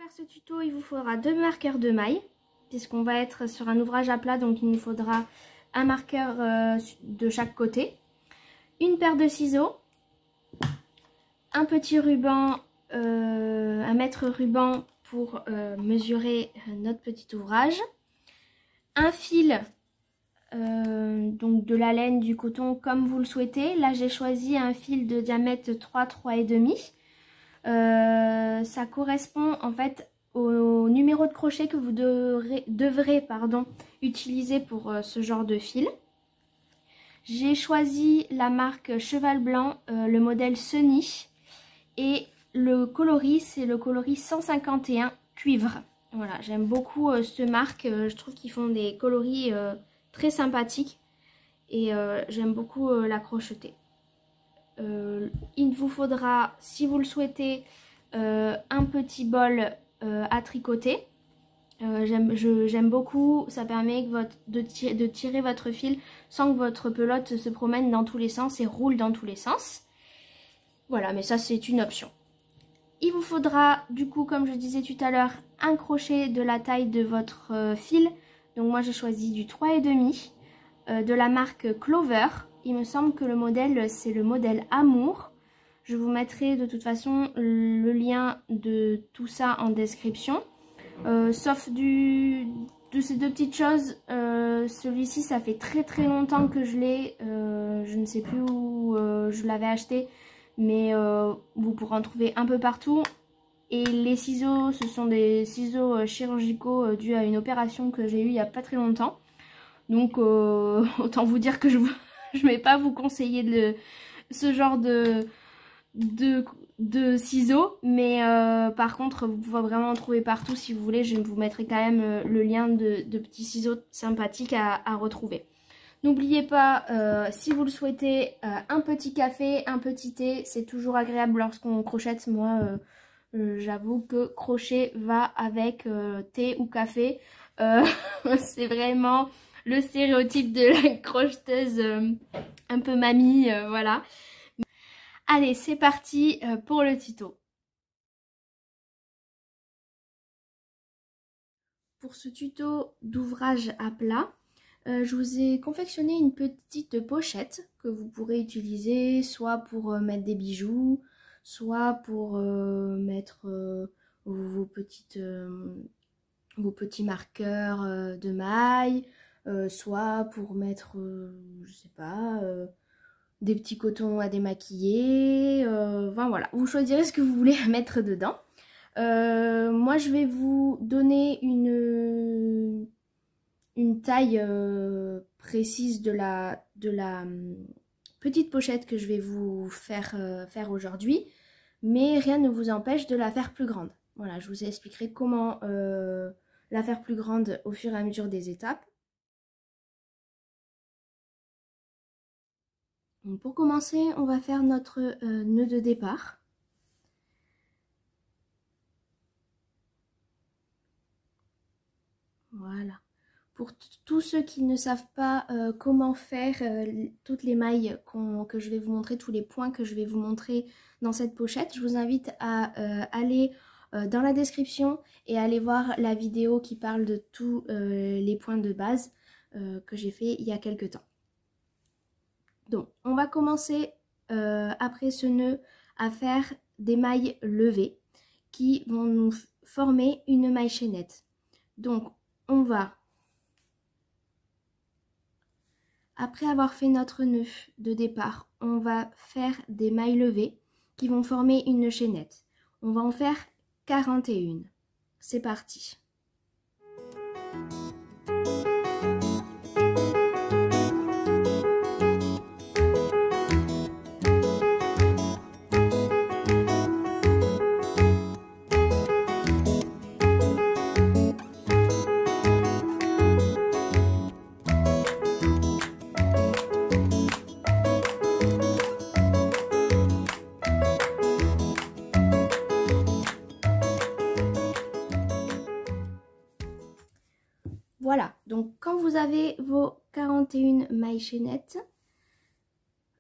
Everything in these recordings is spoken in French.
faire ce tuto, il vous faudra 2 marqueurs de mailles, puisqu'on va être sur un ouvrage à plat, donc il nous faudra un marqueur de chaque côté, une paire de ciseaux, un petit ruban, un mètre ruban pour mesurer notre petit ouvrage, un fil, donc de la laine, du coton comme vous le souhaitez. Là j'ai choisi un fil de diamètre 3,5. Ça correspond en fait au numéro de crochet que vous devrez utiliser pour ce genre de fil. J'ai choisi la marque Cheval Blanc, le modèle Sunny, et le coloris c'est le coloris 151 cuivre. Voilà, j'aime beaucoup cette marque, je trouve qu'ils font des coloris très sympathiques et j'aime beaucoup la crocheter. Il vous faudra, si vous le souhaitez, un petit bol à tricoter. J'aime beaucoup, ça permet de tirer votre fil sans que votre pelote se promène dans tous les sens et roule dans tous les sens. Voilà, mais ça c'est une option. Il vous faudra du coup, comme je disais tout à l'heure, un crochet de la taille de votre fil. Donc moi j'ai choisi du 3,5 de la marque Clover. Il me semble que le modèle c'est le modèle Amour. Je vous mettrai de toute façon le lien de tout ça en description. Sauf de ces deux petites choses, celui-ci ça fait très longtemps que je l'ai. Je ne sais plus où je l'avais acheté. Mais vous pourrez en trouver un peu partout. Et les ciseaux, ce sont des ciseaux chirurgicaux dus à une opération que j'ai eue il n'y a pas très longtemps. Donc autant vous dire que je ne vais pas vous conseiller ce genre de ciseaux. Mais par contre, vous pouvez vraiment en trouver partout si vous voulez. Je vous mettrai quand même le lien de petits ciseaux sympathiques à retrouver. N'oubliez pas, si vous le souhaitez, un petit café, un petit thé, c'est toujours agréable lorsqu'on crochette. Moi, j'avoue que crochet va avec thé ou café. C'est vraiment le stéréotype de la crocheteuse un peu mamie, voilà. Allez, c'est parti pour le tuto. Pour ce tuto d'ouvrage à plat, je vous ai confectionné une petite pochette que vous pourrez utiliser soit pour mettre des bijoux, soit pour mettre vos petits marqueurs de mailles, soit pour mettre, je sais pas, des petits cotons à démaquiller. Enfin voilà, vous choisirez ce que vous voulez mettre dedans. Moi je vais vous donner une taille précise de la petite pochette que je vais vous faire aujourd'hui, mais rien ne vous empêche de la faire plus grande. Voilà, je vous expliquerai comment la faire plus grande au fur et à mesure des étapes. Donc pour commencer, on va faire notre nœud de départ. Voilà. Pour tous ceux qui ne savent pas comment faire toutes les mailles que je vais vous montrer, tous les points que je vais vous montrer dans cette pochette, je vous invite à aller dans la description et aller voir la vidéo qui parle de tous les points de base que j'ai fait il y a quelques temps. Donc, on va commencer après ce nœud à faire des mailles levées qui vont nous former une maille chaînette. Donc, on va... Après avoir fait notre nœud de départ, on va faire des mailles levées qui vont former une chaînette. On va en faire 41. C'est parti. Voilà, donc quand vous avez vos 41 mailles chaînettes,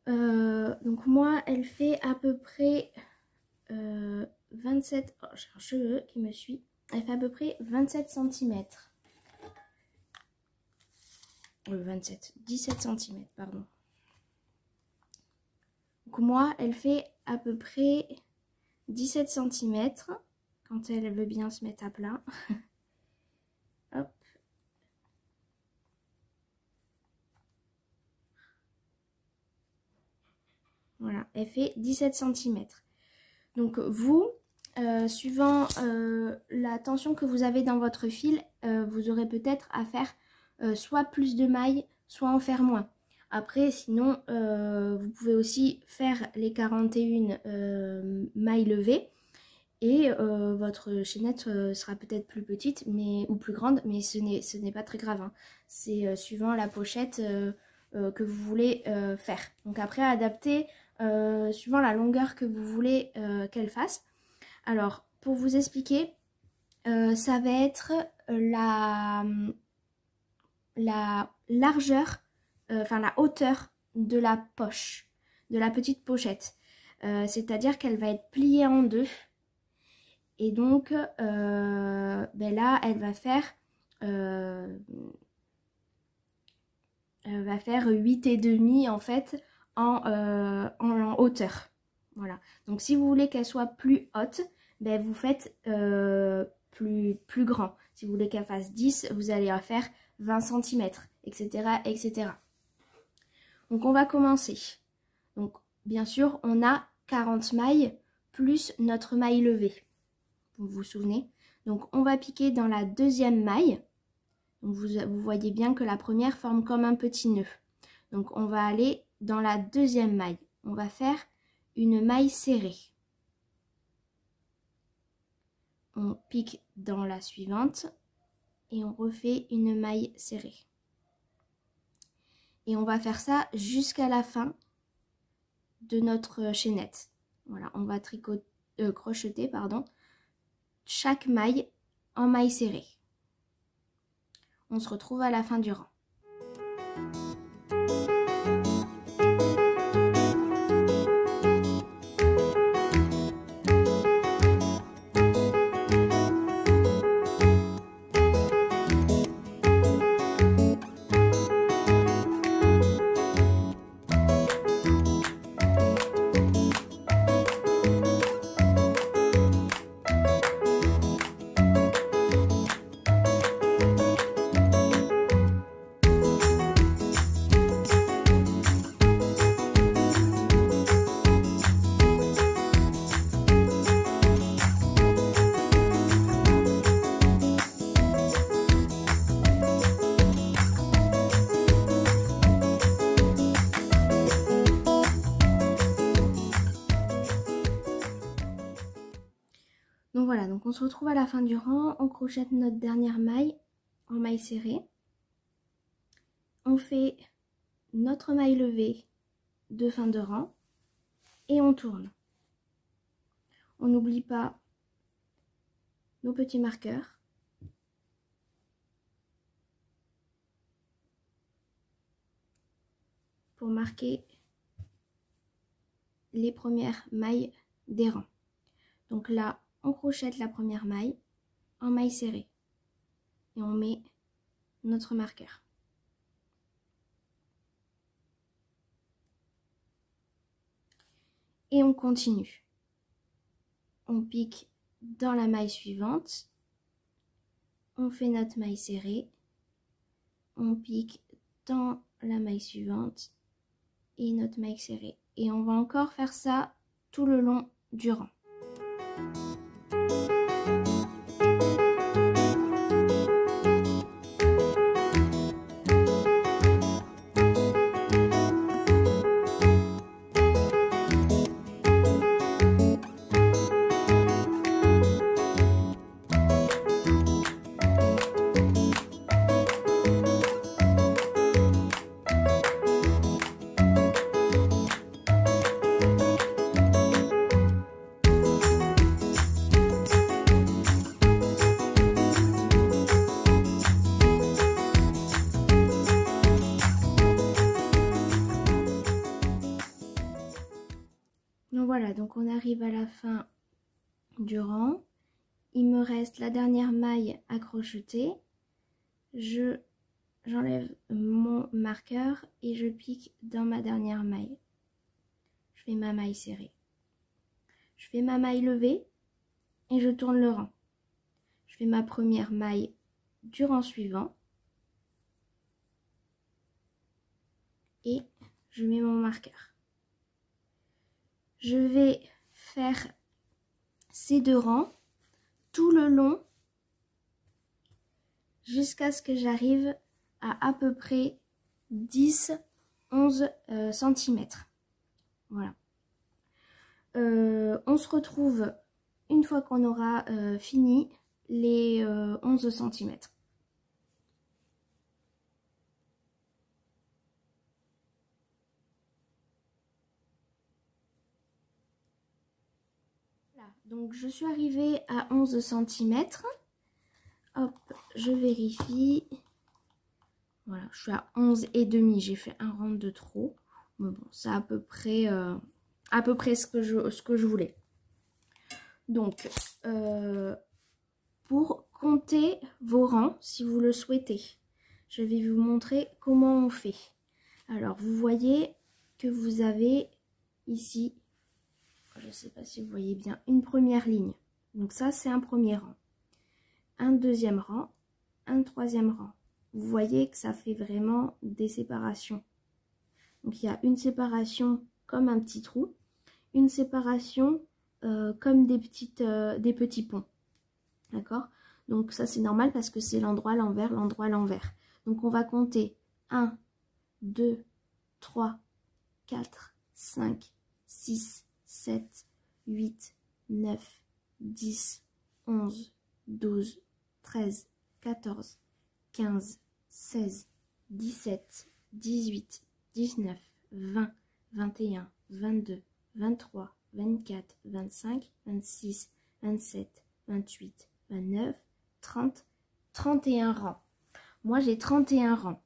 donc moi elle fait à peu près 27, oh, j'ai un cheveu qui me suit, Elle fait à peu près 27 cm. 17 cm, pardon. Donc moi, elle fait à peu près 17 cm quand elle veut bien se mettre à plat. Hop. Voilà, elle fait 17 cm. Donc vous, suivant la tension que vous avez dans votre fil, vous aurez peut-être à faire soit plus de mailles, soit en faire moins. Après, sinon, vous pouvez aussi faire les 41 mailles levées et votre chaînette sera peut-être plus petite ou plus grande, mais ce n'est pas très grave, hein. C'est suivant la pochette que vous voulez faire. Donc après, adapter suivant la longueur que vous voulez qu'elle fasse. Alors, pour vous expliquer, ça va être la largeur, enfin la hauteur de la poche, de la petite pochette. C'est-à-dire qu'elle va être pliée en deux. Et donc, ben là, elle va faire 8,5 en fait en hauteur. Voilà. Donc si vous voulez qu'elle soit plus haute, ben vous faites plus grand. Si vous voulez qu'elle fasse 10, vous allez en faire 20 cm, etc., etc. Donc on va commencer. Donc bien sûr, on a 40 mailles plus notre maille levée. Vous vous souvenez? Donc on va piquer dans la deuxième maille. Donc vous voyez bien que la première forme comme un petit nœud. Donc on va aller dans la deuxième maille. On va faire une maille serrée. On pique dans la suivante et on refait une maille serrée. Et on va faire ça jusqu'à la fin de notre chaînette. Voilà, on va crocheter, pardon, chaque maille en maille serrée. On se retrouve à la fin du rang. Donc voilà, donc on se retrouve à la fin du rang, on crochette notre dernière maille en maille serrée. On fait notre maille levée de fin de rang et on tourne. On n'oublie pas nos petits marqueurs. Pour marquer les premières mailles des rangs. Donc là, on crochette la première maille en maille serrée et on met notre marqueur. Et on continue. On pique dans la maille suivante, on fait notre maille serrée, on pique dans la maille suivante et notre maille serrée. Et on va encore faire ça tout le long du rang. Donc voilà, donc on arrive à la fin du rang. il me reste la dernière maille à crocheter. J'enlève mon marqueur et je pique dans ma dernière maille. Je fais ma maille serrée. Je fais ma maille levée et je tourne le rang. Je fais ma première maille du rang suivant. Et je mets mon marqueur. Je vais faire ces 2 rangs tout le long jusqu'à ce que j'arrive à peu près 10-11 cm. Voilà. On se retrouve une fois qu'on aura fini les 11 cm. Voilà, donc je suis arrivée à 11 cm. Hop, je vérifie. Voilà, je suis à 11,5. J'ai fait un rang de trop. Mais bon, c'est à peu près ce que je voulais. Donc, pour compter vos rangs, si vous le souhaitez, je vais vous montrer comment on fait. Alors, vous voyez que vous avez ici, je ne sais pas si vous voyez bien, une première ligne. Donc ça, c'est un premier rang. Un deuxième rang, un troisième rang. Vous voyez que ça fait vraiment des séparations. Donc il y a une séparation comme un petit trou, une séparation comme des petits ponts. D'accord? Donc ça c'est normal parce que c'est l'endroit à l'envers, l'endroit à l'envers. Donc on va compter 1, 2, 3, 4, 5, 6, 7, 8, 9, 10, 11, 12, 13, 14, 15, 16, 17, 18, 19, 20, 21, 22, 23, 24, 25, 26, 27, 28, 29, 30, 31 rangs. Moi, j'ai 31 rangs.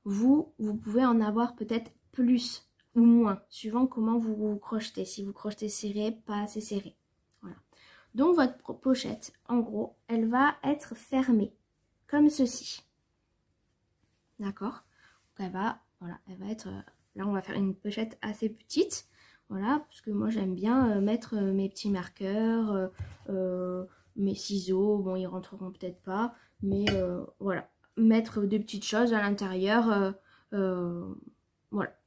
Vous pouvez en avoir peut-être plus ou moins, suivant comment vous crochetez. Si vous crochetez serré, pas assez serré. Voilà. Donc, votre pochette, en gros, elle va être fermée, comme ceci. D'accord? Donc, elle va être... là, on va faire une pochette assez petite. Voilà, parce que moi, j'aime bien mettre mes petits marqueurs, mes ciseaux. Bon, ils rentreront peut-être pas, mais voilà. Mettre des petites choses à l'intérieur, voilà.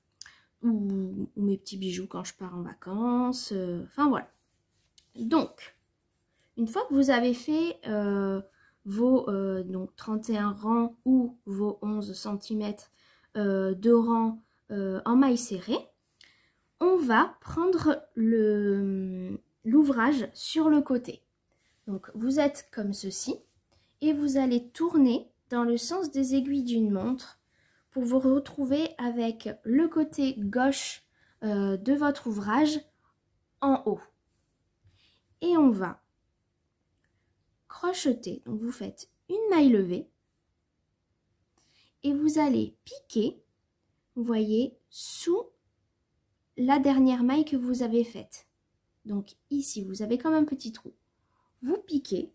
Ou mes petits bijoux quand je pars en vacances. Enfin, voilà. Donc, une fois que vous avez fait vos donc 31 rangs ou vos 11 cm de rang en maille serrée, on va prendre l'ouvrage sur le côté. Donc, vous êtes comme ceci et vous allez tourner dans le sens des aiguilles d'une montre pour vous retrouver avec le côté gauche de votre ouvrage en haut. Et on va crocheter. Donc, vous faites une maille levée et vous allez piquer, vous voyez, sous la dernière maille que vous avez faite. Donc, ici, vous avez comme un petit trou. Vous piquez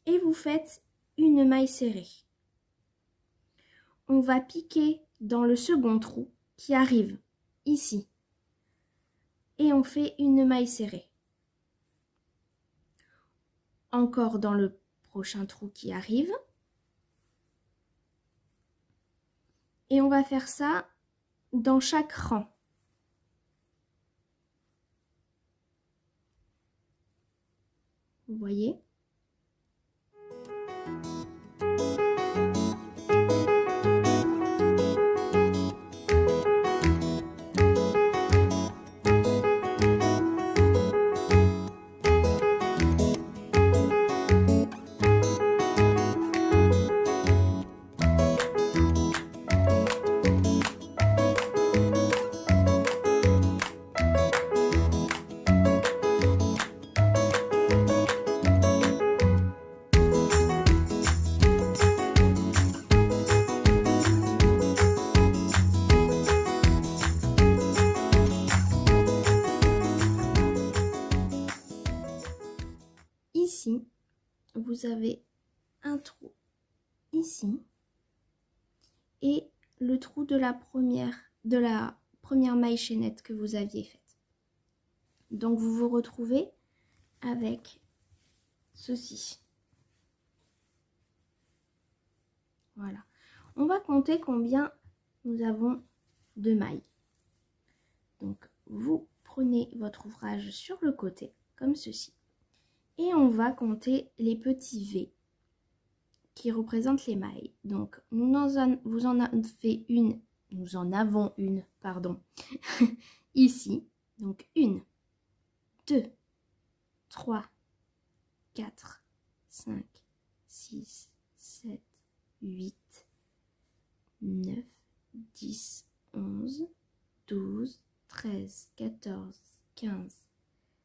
et vous faites une maille serrée. On va piquer dans le second trou qui arrive ici. Et on fait une maille serrée. Encore dans le prochain trou qui arrive. Et on va faire ça dans chaque rang. Vous voyez ? Ici, vous avez un trou ici et le trou de la première maille chaînette que vous aviez faite. Donc vous vous retrouvez avec ceci. Voilà. On va compter combien nous avons de mailles. Donc vous prenez votre ouvrage sur le côté comme ceci et on va compter les petits V qui représentent les mailles. Donc nous en avons une, pardon, ici. Donc 1, 2, 3, 4, 5, 6, 7, 8, 9, 10, 11, 12, 13, 14, 15,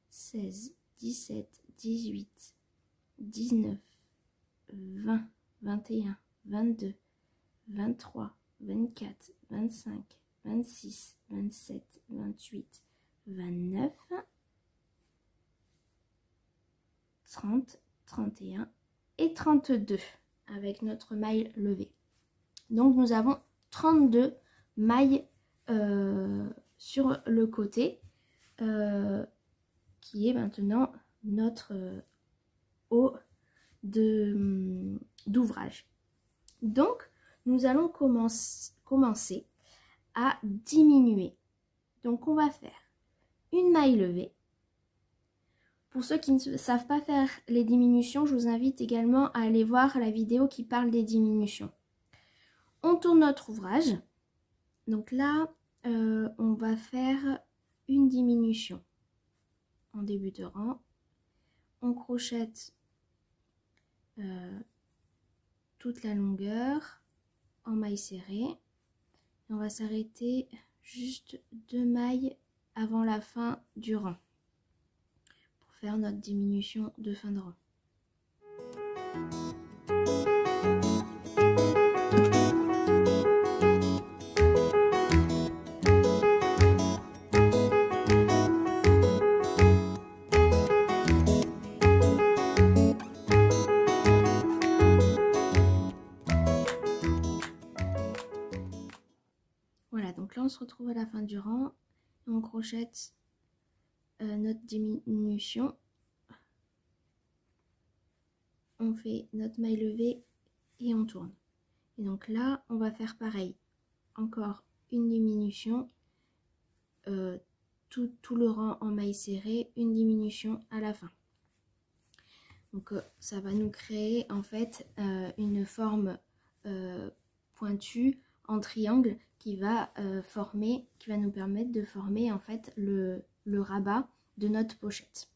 16, 17, 18, 19, 20, 21, 22, 23, 24, 25, 26, 27, 28, 29, 30, 31 et 32 avec notre maille levée. Donc nous avons 32 mailles sur le côté qui est maintenant notre haut d'ouvrage. Donc nous allons commencer à diminuer. Donc on va faire une maille levée. Pour ceux qui ne savent pas faire les diminutions, je vous invite également à aller voir la vidéo qui parle des diminutions. On tourne notre ouvrage. Donc là, on va faire une diminution en début de rang. On crochette toute la longueur en maille serrée. Et on va s'arrêter juste 2 mailles avant la fin du rang pour faire notre diminution de fin de rang. Voilà, donc là on se retrouve à la fin du rang, on crochette notre diminution, on fait notre maille levée et on tourne. Et donc là on va faire pareil, encore une diminution, tout le rang en maille serrée, une diminution à la fin. Donc ça va nous créer en fait une forme pointue en triangle qui va nous permettre de former en fait le rabat de notre pochette.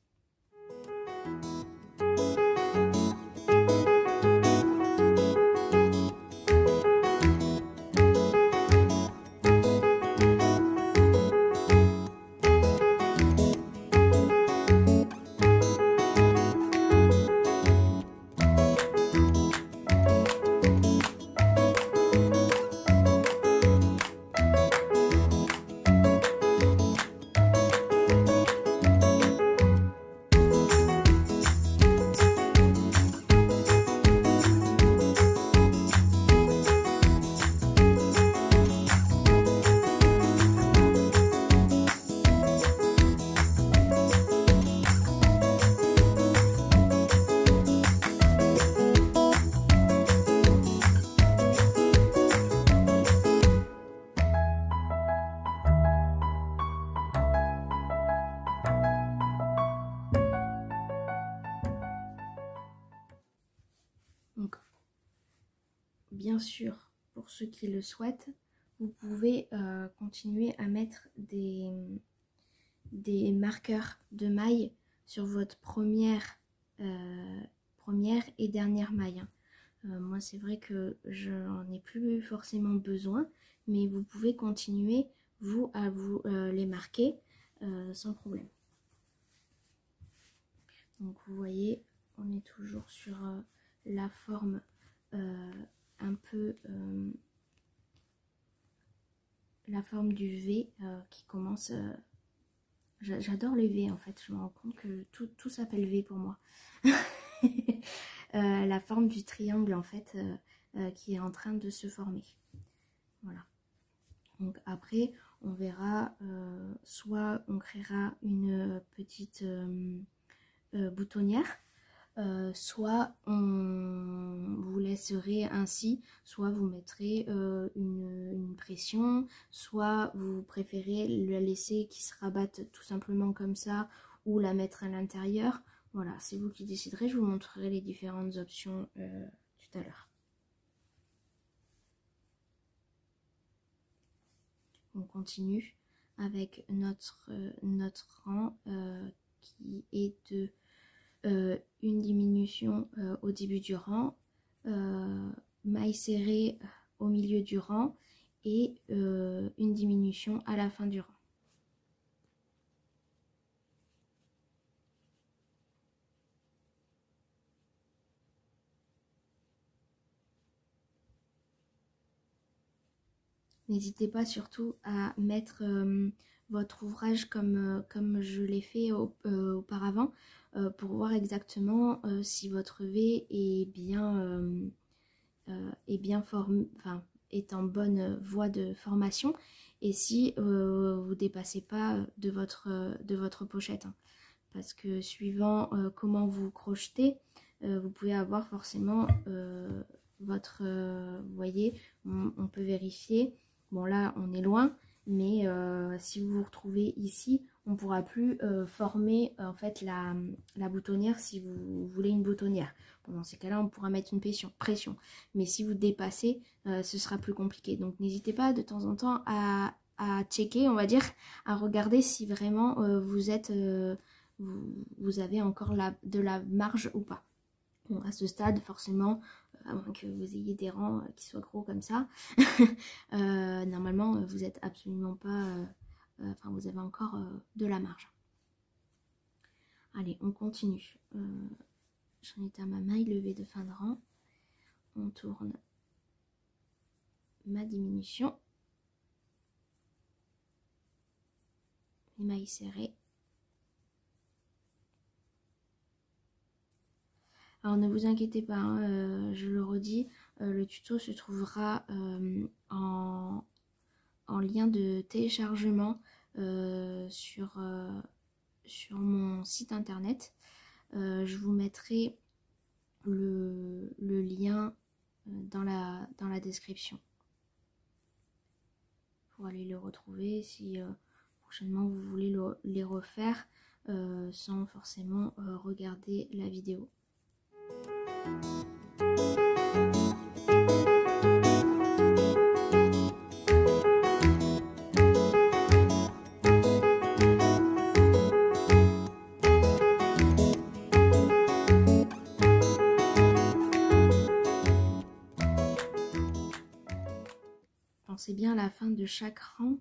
Donc, bien sûr, pour ceux qui le souhaitent, vous pouvez continuer à mettre des marqueurs de maille sur votre première et dernière maille. Moi, c'est vrai que je n'en ai plus forcément besoin, mais vous pouvez continuer, vous, à vous les marquer sans problème. Donc, vous voyez, on est toujours sur la forme un peu la forme du V qui commence. J'adore les V en fait, je me rends compte que tout s'appelle V pour moi. la forme du triangle en fait qui est en train de se former. Voilà. Donc après, on verra, soit on créera une petite boutonnière, soit on vous laisserez ainsi, soit vous mettrez une pression, soit vous préférez la laisser qui se rabatte tout simplement comme ça, ou la mettre à l'intérieur. Voilà, c'est vous qui déciderez, je vous montrerai les différentes options tout à l'heure. On continue avec notre rang qui est de une diminution au début du rang, maille serrée au milieu du rang et une diminution à la fin du rang. N'hésitez pas surtout à mettre votre ouvrage comme je l'ai fait auparavant pour voir exactement si votre V est est en bonne voie de formation et si vous dépassez pas de votre pochette. Hein. Parce que suivant comment vous crochetez, vous pouvez avoir forcément vous voyez, on peut vérifier. Bon là on est loin, mais si vous vous retrouvez ici, on ne pourra plus former en fait la boutonnière si vous voulez une boutonnière. Bon, dans ces cas-là, on pourra mettre une pression. Mais si vous dépassez, ce sera plus compliqué. Donc n'hésitez pas de temps en temps à checker, on va dire, à regarder si vraiment vous êtes vous avez encore de la marge ou pas. Bon, à ce stade, forcément, à moins que vous ayez des rangs qui soient gros comme ça, normalement, vous n'êtes absolument pas... enfin, vous avez encore de la marge. Allez, on continue. J'en étais à ma maille levée de fin de rang. On tourne ma diminution. Les mailles serrées. Alors ne vous inquiétez pas, hein, je le redis, le tuto se trouvera en lien de téléchargement sur mon site internet. Je vous mettrai le lien dans la description pour aller le retrouver si prochainement vous voulez les refaire sans forcément regarder la vidéo. Pensez bien à la fin de chaque rang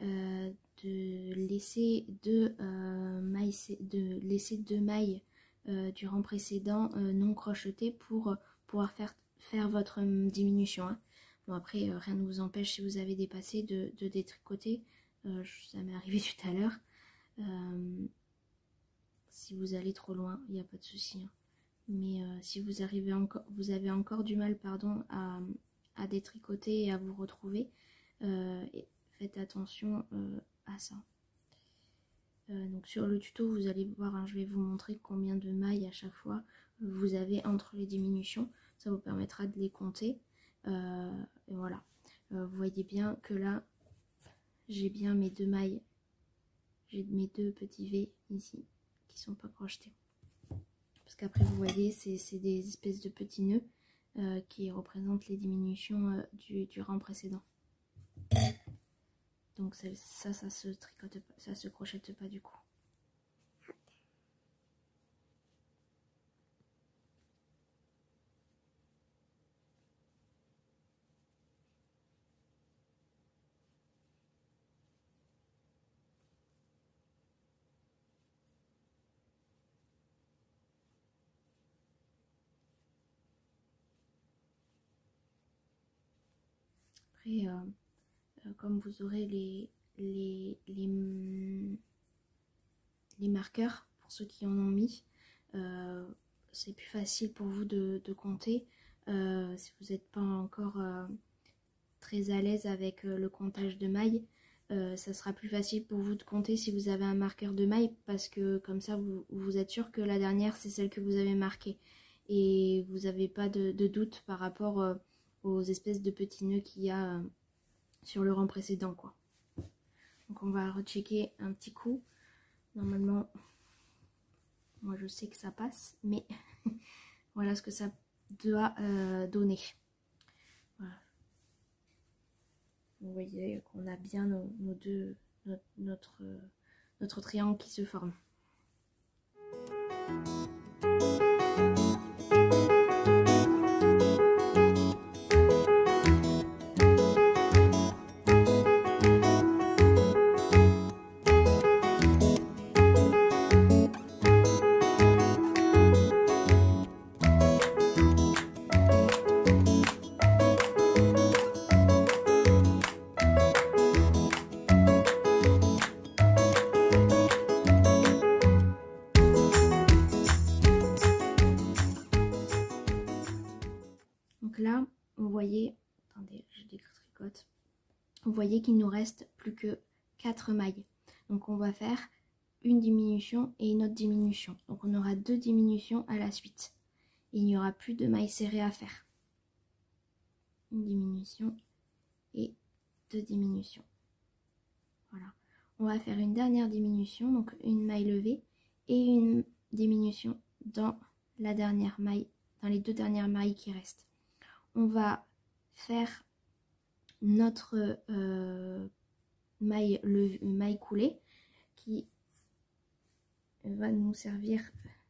de laisser deux mailles du rang précédent non crochetées pour pouvoir faire votre diminution. Hein. Bon après rien ne vous empêche si vous avez dépassé de détricoter, ça m'est arrivé tout à l'heure. Si vous allez trop loin, il n'y a pas de souci. Hein. Mais si vous avez encore du mal à détricoter et à vous retrouver, faites attention à ça. Donc sur le tuto vous allez voir, hein, je vais vous montrer combien de mailles à chaque fois vous avez entre les diminutions, ça vous permettra de les compter et voilà. Vous voyez bien que là j'ai bien mes deux mailles, j'ai mes deux petits V ici qui sont pas crochetés parce qu'après vous voyez c'est des espèces de petits nœuds qui représentent les diminutions du rang précédent. Donc ça se tricote pas, ça se crochette pas du coup. Après comme vous aurez les marqueurs, pour ceux qui en ont mis, c'est plus facile pour vous de compter. Si vous n'êtes pas encore très à l'aise avec le comptage de mailles, ça sera plus facile pour vous de compter si vous avez un marqueur de mailles, parce que comme ça vous êtes sûr que la dernière c'est celle que vous avez marquée et vous n'avez pas de doute par rapport aux espèces de petits nœuds qu'il y a sur le rang précédent, quoi. Donc on va rechecker un petit coup. Normalement, moi je sais que ça passe, mais voilà ce que ça doit donner. Voilà. Vous voyez qu'on a bien notre triangle qui se forme. Donc là, vous voyez, attendez, je détricote. Vous voyez qu'il nous reste plus que 4 mailles. Donc on va faire une diminution et une autre diminution. Donc on aura 2 diminutions à la suite. Et il n'y aura plus de mailles serrées à faire. Une diminution et 2 diminutions. Voilà. On va faire une dernière diminution, donc une maille levée et une diminution dans la dernière maille, dans les 2 dernières mailles qui restent. On va faire notre maille coulée qui va nous servir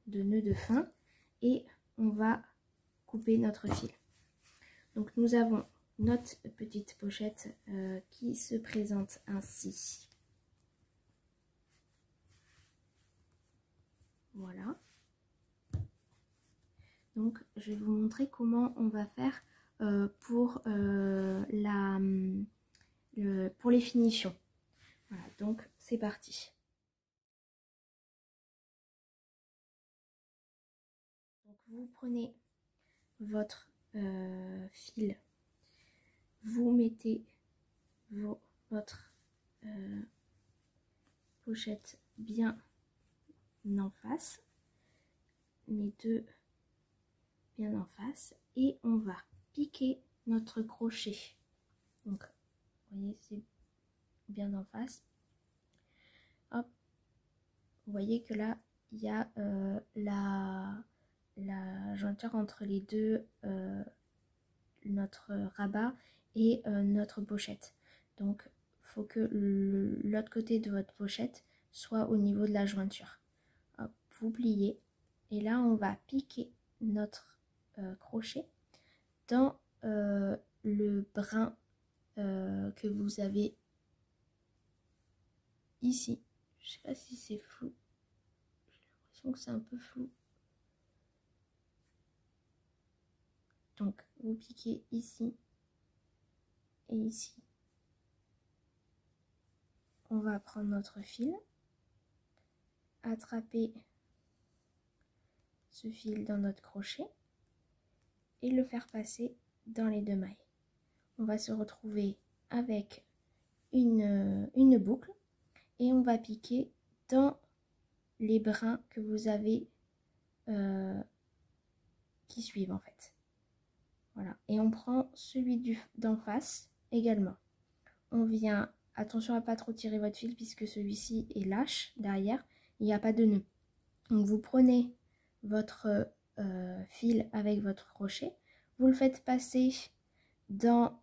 de nœud de fin et on va couper notre fil. Donc nous avons notre petite pochette qui se présente ainsi. Voilà. Donc je vais vous montrer comment on va faire pour les finitions. Voilà, donc c'est parti. Donc vous prenez votre fil, vous mettez votre pochette bien en face, les deux bien en face, et on va piquer notre crochet. Donc vous voyez, c'est bien en face. Hop, vous voyez que là il y a la jointure entre les deux, notre rabat et notre pochette. Donc il faut que l'autre côté de votre pochette soit au niveau de la jointure. Hop, vous pliez et là on va piquer notre crochet dans le brin que vous avez ici. Je sais pas si c'est flou, j'ai l'impression que c'est un peu flou. Donc vous piquez ici et ici. On va prendre notre fil, attraper ce fil dans notre crochet et le faire passer dans les deux mailles. On va se retrouver avec une boucle et on va piquer dans les brins que vous avez qui suivent en fait. Voilà, et on prend celui d'en face également. On vient, attention à pas trop tirer votre fil puisque celui-ci est lâche derrière, il n'y a pas de nœud. Donc vous prenez votre fil avec votre crochet, vous le faites passer dans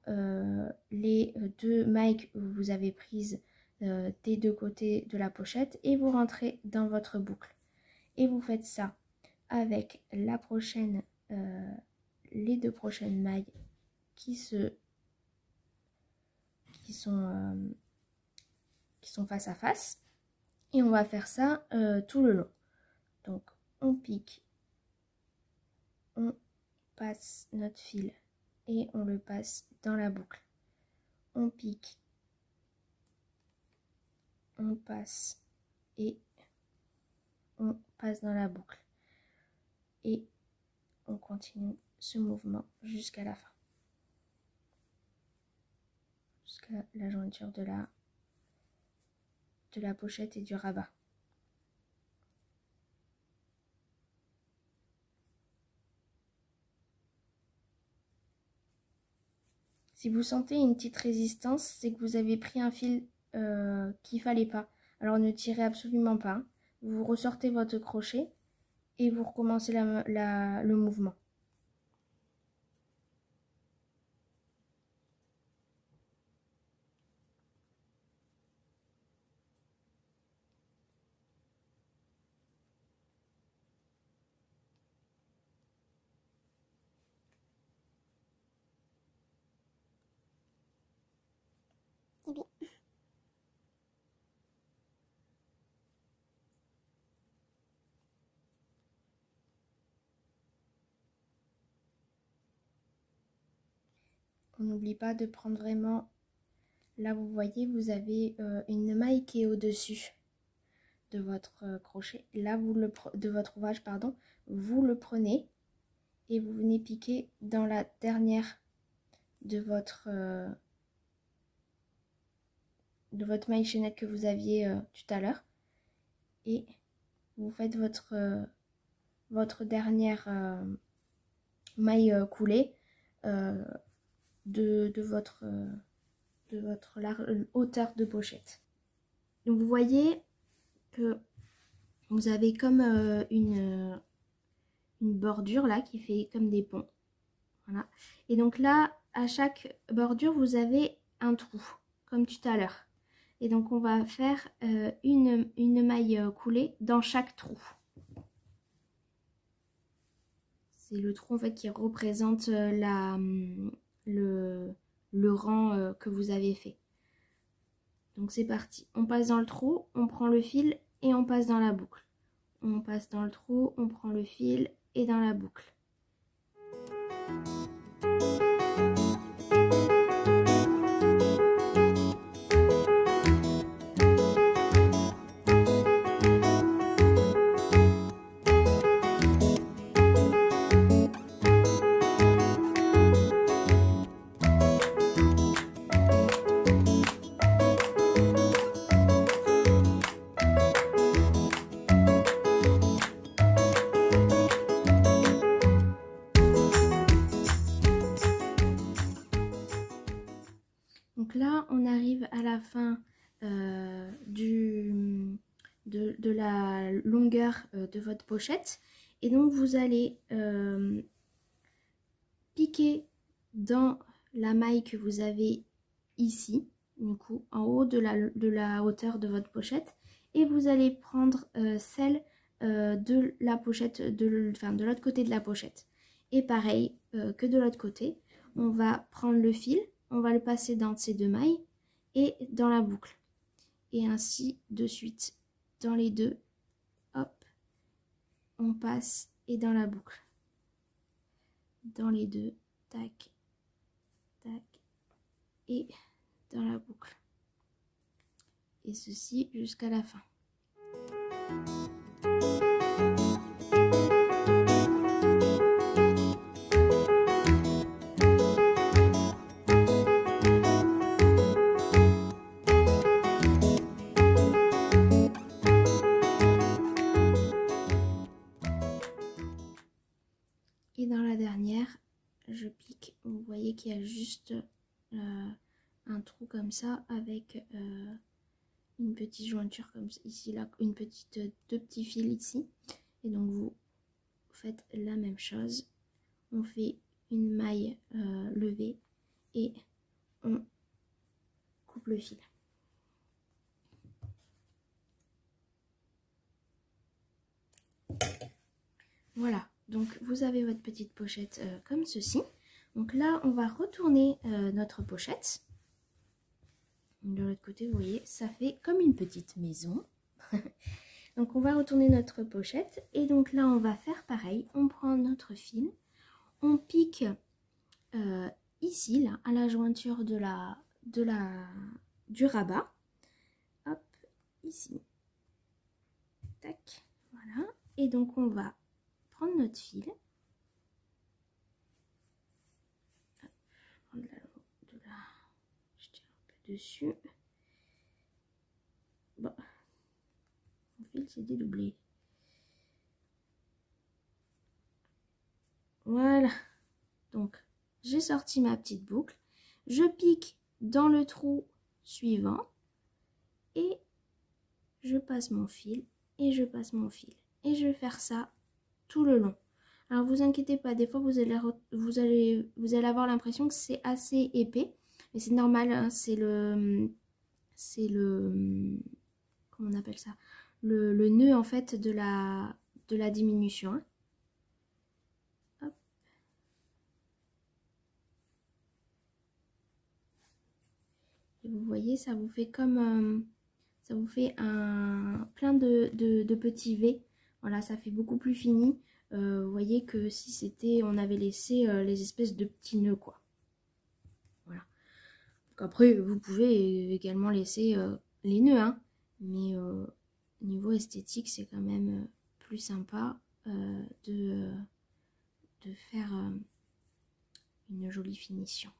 les deux mailles que vous avez prises des deux côtés de la pochette et vous rentrez dans votre boucle. Et vous faites ça avec la prochaine, les deux prochaines mailles qui sont face à face. Et on va faire ça tout le long. Donc on pique, on passe notre fil et on le passe dans la boucle. On pique, on passe et on passe dans la boucle. Et on continue ce mouvement jusqu'à la fin. Jusqu'à la jointure de la pochette et du rabat. Si vous sentez une petite résistance, c'est que vous avez pris un fil qu'il ne fallait pas. Alors ne tirez absolument pas. Vous ressortez votre crochet et vous recommencez le mouvement. C'est bien. On n'oublie pas de prendre vraiment, là vous voyez, vous avez une maille qui est au-dessus de votre crochet. Là, de votre ouvrage, pardon, vous le prenez et vous venez piquer dans la dernière de votre maille chaînette que vous aviez tout à l'heure. Et vous faites votre dernière maille coulée de votre hauteur de pochette. Donc vous voyez que vous avez comme une bordure là qui fait comme des ponts. Voilà. Et donc là, à chaque bordure, vous avez un trou, comme tout à l'heure. Et donc on va faire une maille coulée dans chaque trou. C'est le trou en fait qui représente le rang que vous avez fait. Donc c'est parti. On passe dans le trou, on prend le fil et on passe dans la boucle. On passe dans le trou, on prend le fil et dans la boucle. Donc là, on arrive à la fin de la longueur de votre pochette. Et donc, vous allez piquer dans la maille que vous avez ici, du coup, en haut de la hauteur de votre pochette. Et vous allez prendre celle de la pochette, de l'autre côté de la pochette. Et pareil que de l'autre côté, on va prendre le fil. On va le passer dans ces deux mailles et dans la boucle. Et ainsi de suite. Dans les deux, hop, on passe et dans la boucle. Dans les deux, tac, tac, et dans la boucle. Et ceci jusqu'à la fin. Et dans la dernière, je pique, vous voyez qu'il y a juste un trou comme ça avec une petite jointure comme ici, là, deux petits fils ici. Et donc vous faites la même chose. On fait une maille levée et on coupe le fil. Voilà. Donc vous avez votre petite pochette comme ceci. Donc là, on va retourner notre pochette. De l'autre côté, vous voyez, ça fait comme une petite maison. Donc on va retourner notre pochette. Et donc là, on va faire pareil. On prend notre fil. On pique ici, là, à la jointure du rabat. Hop, ici. Tac, voilà. Et donc on va prendre notre fil dessus. Bon. Mon fil s'est dédoublé. Voilà. Donc, j'ai sorti ma petite boucle. Je pique dans le trou suivant. Et je passe mon fil. Et je passe mon fil. Et je vais faire ça tout le long. Alors, vous inquiétez pas. Des fois, vous allez avoir l'impression que c'est assez épais. Mais c'est normal. Hein, c'est le... Comment on appelle ça? Le nœud, en fait, de la diminution. Hein. Et vous voyez, ça vous fait comme ça vous fait plein de petits V. Voilà, ça fait beaucoup plus fini. Vous voyez que si c'était, on avait laissé les espèces de petits nœuds, quoi. Voilà. Donc après, vous pouvez également laisser les nœuds, hein. Mais niveau esthétique, c'est quand même plus sympa de faire une jolie finition.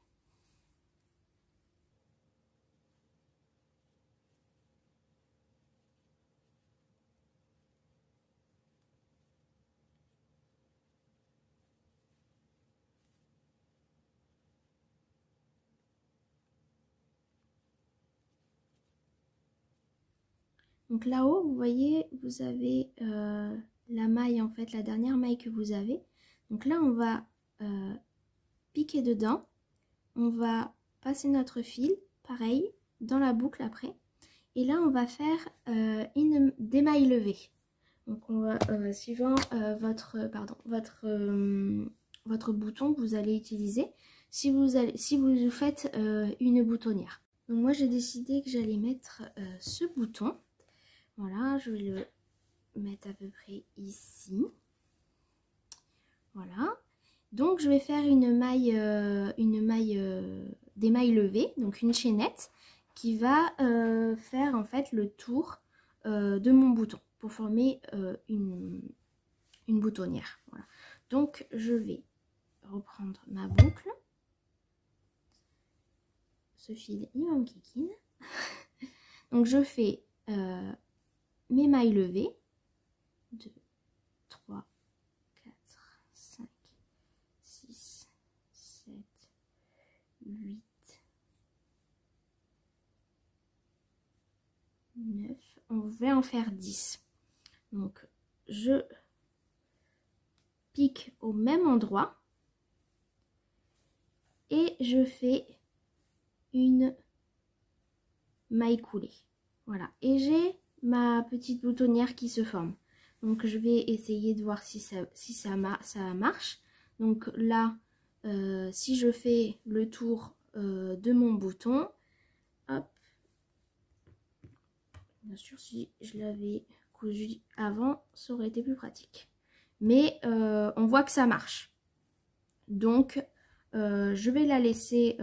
Donc là-haut, vous voyez, vous avez la maille, en fait, la dernière maille que vous avez. Donc là, on va piquer dedans. On va passer notre fil, pareil, dans la boucle après. Et là, on va faire des mailles levées. Donc on va, suivant votre bouton que vous allez utiliser, si vous faites une boutonnière. Donc moi, j'ai décidé que j'allais mettre ce bouton. Voilà, je vais le mettre à peu près ici. Voilà. Donc je vais faire des mailles levées, donc une chaînette qui va faire en fait le tour de mon bouton pour former une boutonnière. Voilà. Donc je vais reprendre ma boucle. Ce fil, il va me kikine. Donc je fais mes mailles levées. 2, 3, 4, 5, 6, 7, 8, 9. On va en faire 10. Donc je pique au même endroit et je fais une maille coulée. Voilà. Et j'ai ma petite boutonnière qui se forme. Donc je vais essayer de voir si ça marche. Donc là, si je fais le tour de mon bouton, hop. Bien sûr, si je l'avais cousu avant, ça aurait été plus pratique. Mais on voit que ça marche. Donc je vais la laisser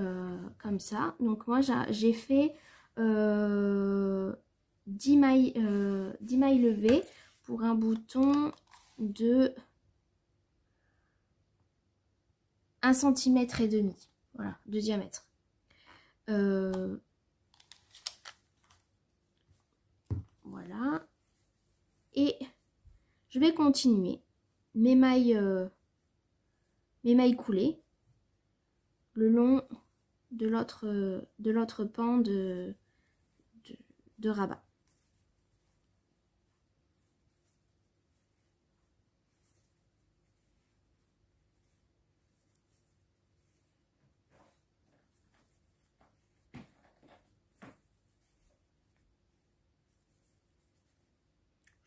comme ça. Donc moi j'ai fait 10 mailles levées pour un bouton de 1,5 cm. Voilà, de diamètre. Voilà. Et je vais continuer mes mailles coulées le long de l'autre pan de rabat.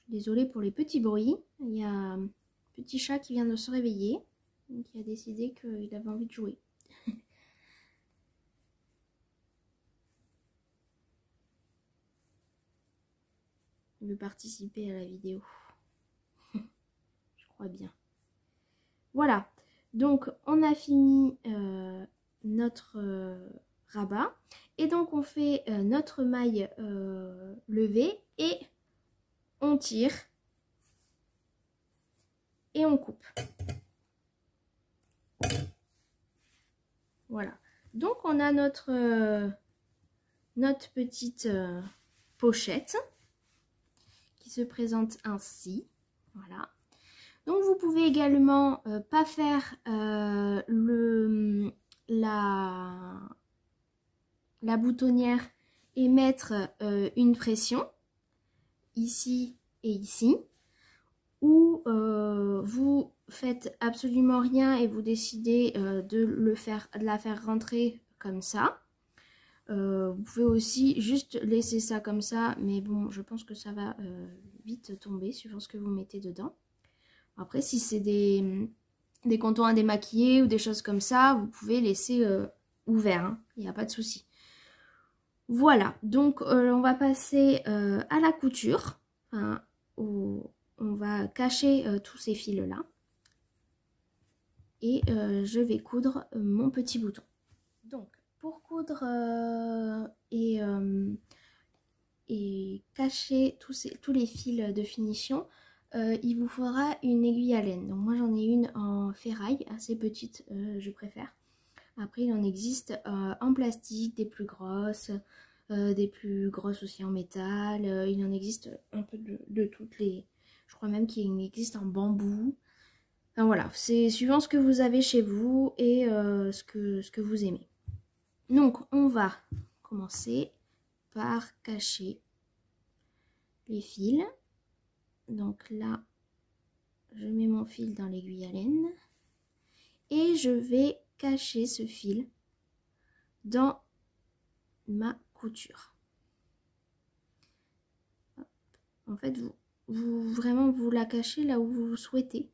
Désolée pour les petits bruits. Il y a un petit chat qui vient de se réveiller, qui a décidé qu'il avait envie de jouer. Il veut participer à la vidéo. Je crois bien. Voilà. Donc on a fini notre rabat. Et donc on fait notre maille levée et on tire et on coupe. Voilà. Donc on a notre notre petite pochette qui se présente ainsi. Voilà. Donc vous pouvez également pas faire la boutonnière et mettre une pression ici et ici, ou vous faites absolument rien et vous décidez de la faire rentrer comme ça. Vous pouvez aussi juste laisser ça comme ça, mais bon, je pense que ça va vite tomber suivant ce que vous mettez dedans. Après, si c'est des contours à démaquiller ou des choses comme ça, vous pouvez laisser ouvert, hein, il n'y a pas de souci. Voilà, donc on va passer à la couture. Enfin, on va cacher tous ces fils-là. Et je vais coudre mon petit bouton. Donc, pour coudre et cacher tous les fils de finition, il vous faudra une aiguille à laine. Donc moi j'en ai une en ferraille, assez petite, je préfère. Après il en existe en plastique, des plus grosses aussi en métal. Il en existe un peu de toutes les... Je crois même qu'il existe en bambou. Enfin voilà, c'est suivant ce que vous avez chez vous et ce que vous aimez. Donc on va commencer par cacher les fils. Donc là, je mets mon fil dans l'aiguille à laine et je vais cacher ce fil dans ma couture. Hop. En fait, vous la cachez là où vous le souhaitez.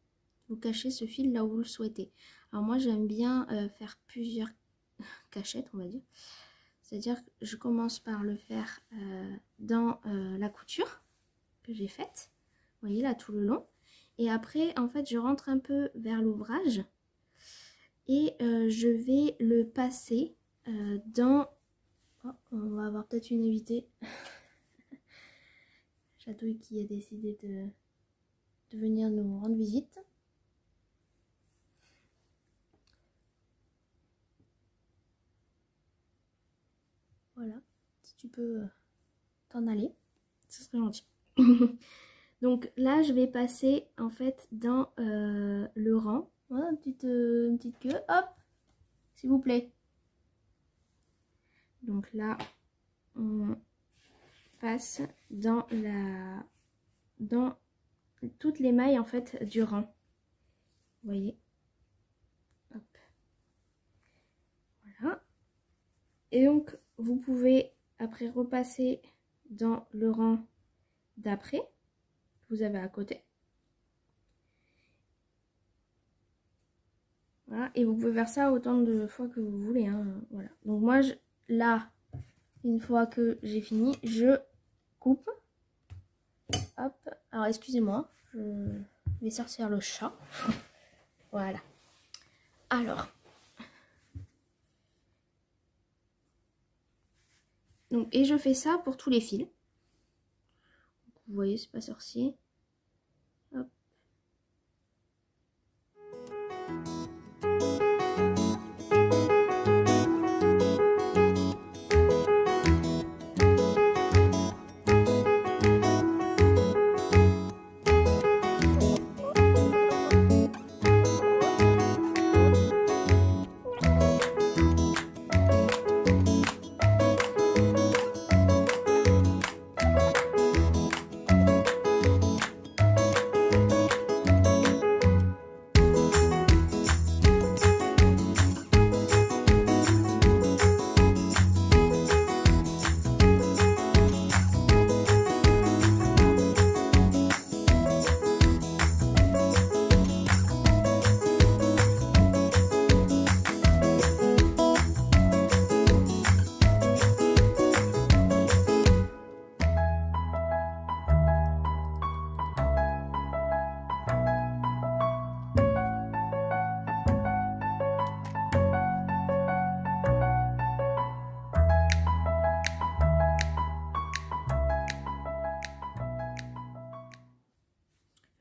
Vous cachez ce fil là où vous le souhaitez. Alors moi, j'aime bien faire plusieurs cachettes, on va dire. C'est-à-dire que je commence par le faire dans la couture que j'ai faite. Vous voyez là tout le long. Et après, en fait, je rentre un peu vers l'ouvrage et je vais le passer dans... Oh, on va avoir peut-être une invitée. Chatouille qui a décidé de venir nous rendre visite. Voilà, si tu peux t'en aller, ce serait gentil. Donc là, je vais passer en fait dans le rang. Voilà, une petite queue. Hop, s'il vous plaît. Donc là, on passe dans toutes les mailles en fait du rang. Vous voyez. Hop. Voilà. Et donc, vous pouvez après repasser dans le rang d'après. Vous avez à côté. Voilà, et vous pouvez faire ça autant de fois que vous voulez, hein. Voilà. Donc moi, là, une fois que j'ai fini, je coupe. Hop. Alors excusez-moi, je vais sortir le chat. Voilà. Alors. Donc, et je fais ça pour tous les fils. Vous voyez, c'est pas sorcier. Hop.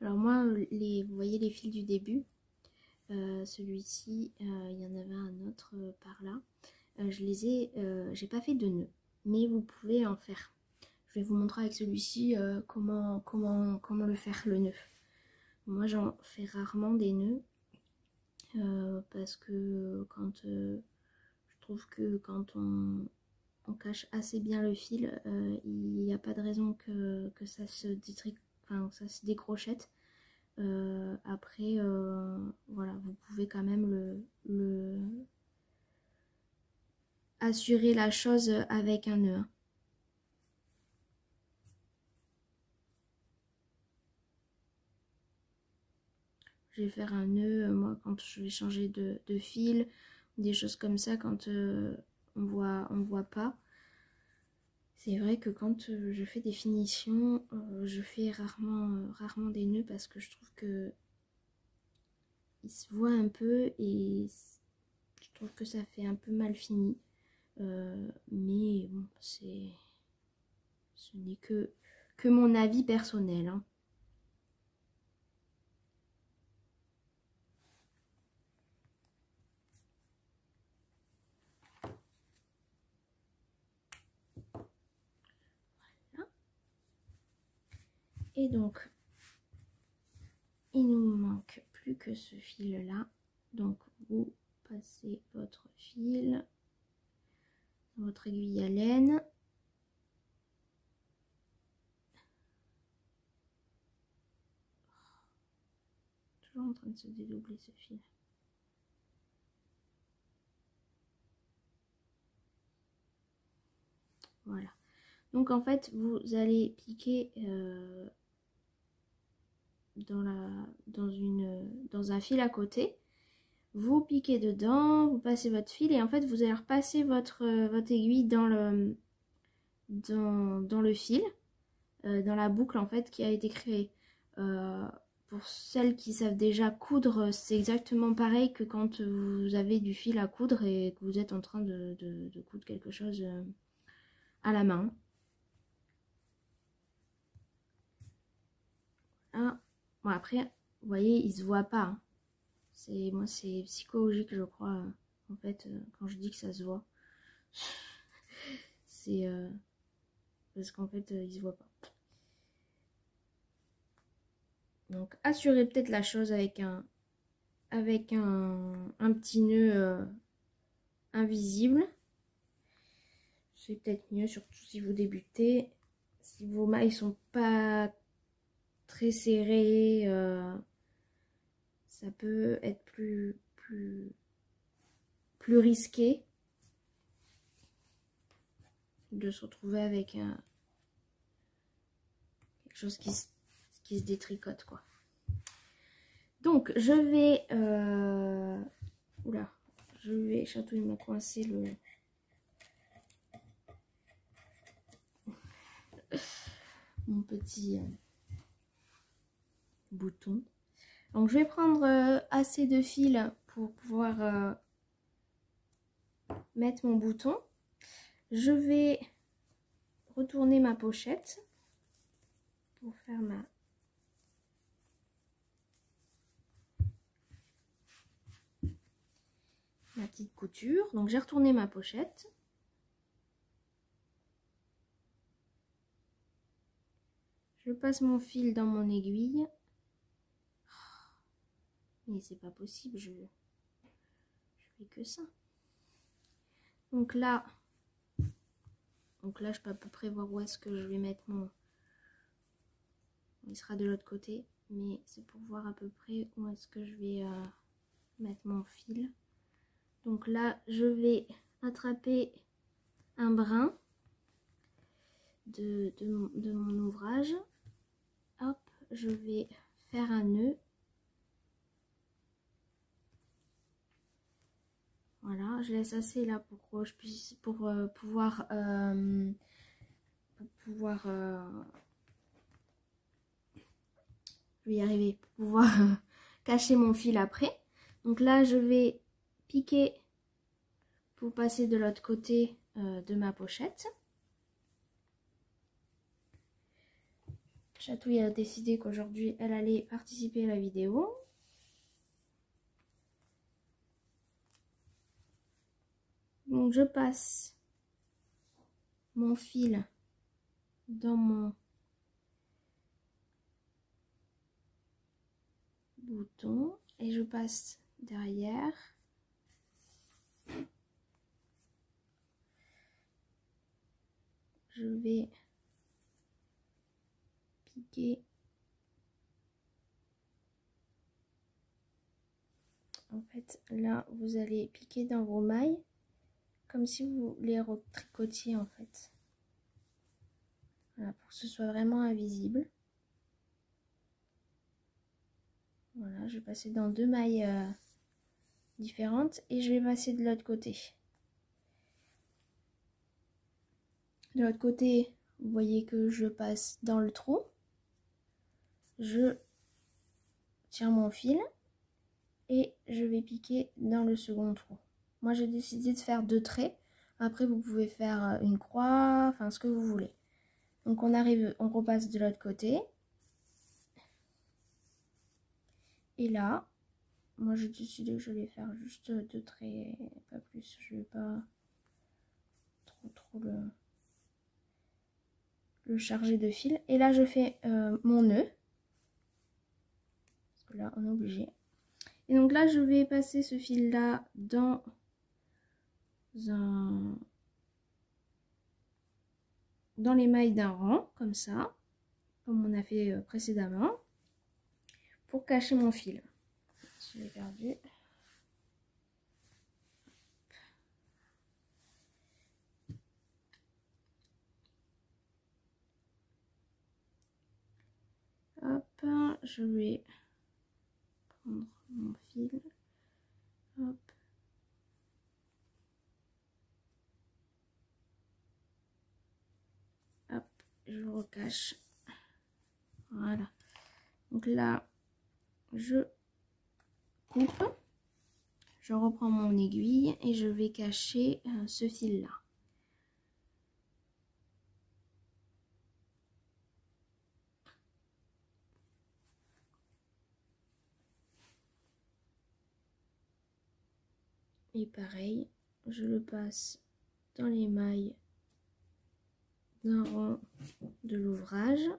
Alors moi, vous voyez les fils du début, celui-ci, il y en avait un autre par là. J'ai pas fait de nœud. mais vous pouvez en faire. Je vais vous montrer avec celui-ci comment le faire, le nœud. Moi j'en fais rarement des nœuds parce que je trouve que quand on cache assez bien le fil, il n'y a pas de raison que ça se décrochette. Après, voilà, vous pouvez quand même assurer la chose avec un nœud. Je vais faire un nœud, moi, quand je vais changer de fil, des choses comme ça, quand on voit pas. C'est vrai que quand je fais des finitions, je fais rarement des nœuds parce que je trouve que il se voit un peu et je trouve que ça fait un peu mal fini. Mais bon, ce n'est que mon avis personnel, hein. Voilà. Et donc, il nous manque plus que ce fil là. Donc vous passez votre fil dans votre aiguille à laine. Toujours en train de se dédoubler ce fil. Voilà. Donc en fait, vous allez piquer dans un fil à côté. Vous piquez dedans, vous passez votre fil et en fait vous allez repasser votre aiguille dans le fil, dans la boucle en fait qui a été créée. Pour celles qui savent déjà coudre, c'est exactement pareil que quand vous avez du fil à coudre et que vous êtes en train de coudre quelque chose à la main. Ah. Bon après, vous voyez, il se voit pas, hein. Moi c'est psychologique je crois, en fait, quand je dis que ça se voit. C'est parce qu'en fait il se voit pas. Donc assurez peut-être la chose avec un petit nœud invisible. C'est peut-être mieux, surtout si vous débutez. Si vos mailles sont pas très serrées, ça peut être plus risqué de se retrouver avec quelque chose qui se détricote, quoi. Donc je vais je vais chatouiller, me coincer mon petit bouton. Donc je vais prendre assez de fil pour pouvoir mettre mon bouton. Je vais retourner ma pochette pour faire ma petite couture. Donc j'ai retourné ma pochette. Je passe mon fil dans mon aiguille. Mais c'est pas possible, je fais que ça. Donc là je peux à peu près voir où est-ce que je vais mettre mon... Il sera de l'autre côté, mais c'est pour voir à peu près où est-ce que je vais mettre mon fil. Donc là, je vais attraper un brin de mon ouvrage. Hop, je vais faire un nœud. Voilà, je laisse assez là pour que je puisse pouvoir je vais y arriver, pour pouvoir cacher mon fil après. Donc là, je vais piquer pour passer de l'autre côté de ma pochette. Chatouille a décidé qu'aujourd'hui, elle allait participer à la vidéo. Donc je passe mon fil dans mon bouton et je passe derrière. Je vais piquer. En fait, là, vous allez piquer dans vos mailles comme si vous les retricotiez en fait. Voilà, pour que ce soit vraiment invisible. Voilà, je vais passer dans 2 mailles différentes et je vais passer de l'autre côté. De l'autre côté, vous voyez que je passe dans le trou. Je tire mon fil et je vais piquer dans le second trou. Moi, j'ai décidé de faire 2 traits. Après, vous pouvez faire une croix, enfin ce que vous voulez. Donc, on arrive, on repasse de l'autre côté. Et là, moi, j'ai décidé que je vais faire juste 2 traits, pas plus. Je vais pas trop le charger de fil. Et là, je fais mon nœud. Parce que là, on est obligé. Et donc là, je vais passer ce fil-là dans les mailles d'un rang, comme ça, comme on a fait précédemment, pour cacher mon fil. Je l'ai perdu. Hop, je vais prendre mon fil. Hop. Hop, je le recache. Voilà. Donc là, je coupe. Je reprends mon aiguille et je vais cacher ce fil-là. Et pareil, je le passe dans les mailles d'un rang de l'ouvrage.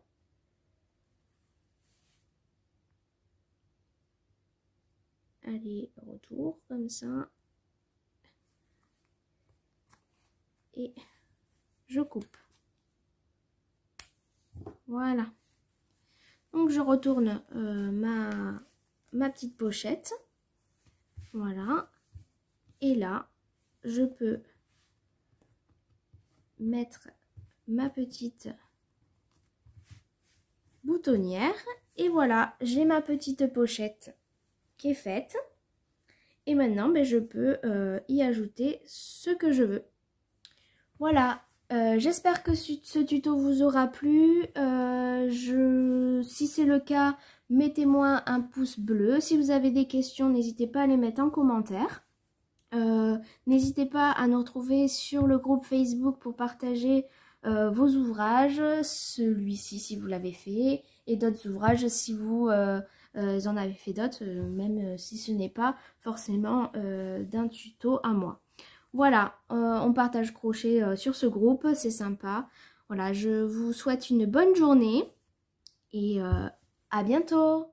Allez, retour comme ça. Et je coupe. Voilà. Donc je retourne ma petite pochette. Voilà. Et là, je peux mettre ma petite boutonnière. Et voilà, j'ai ma petite pochette qui est faite. Et maintenant, ben, je peux y ajouter ce que je veux. Voilà, j'espère que ce tuto vous aura plu. Si c'est le cas, mettez-moi un pouce bleu. Si vous avez des questions, n'hésitez pas à les mettre en commentaire. N'hésitez pas à nous retrouver sur le groupe Facebook pour partager vos ouvrages, celui-ci si vous l'avez fait, et d'autres ouvrages si vous en avez fait d'autres, même si ce n'est pas forcément d'un tuto à moi. Voilà, on partage crochet sur ce groupe, c'est sympa. Voilà, je vous souhaite une bonne journée et à bientôt!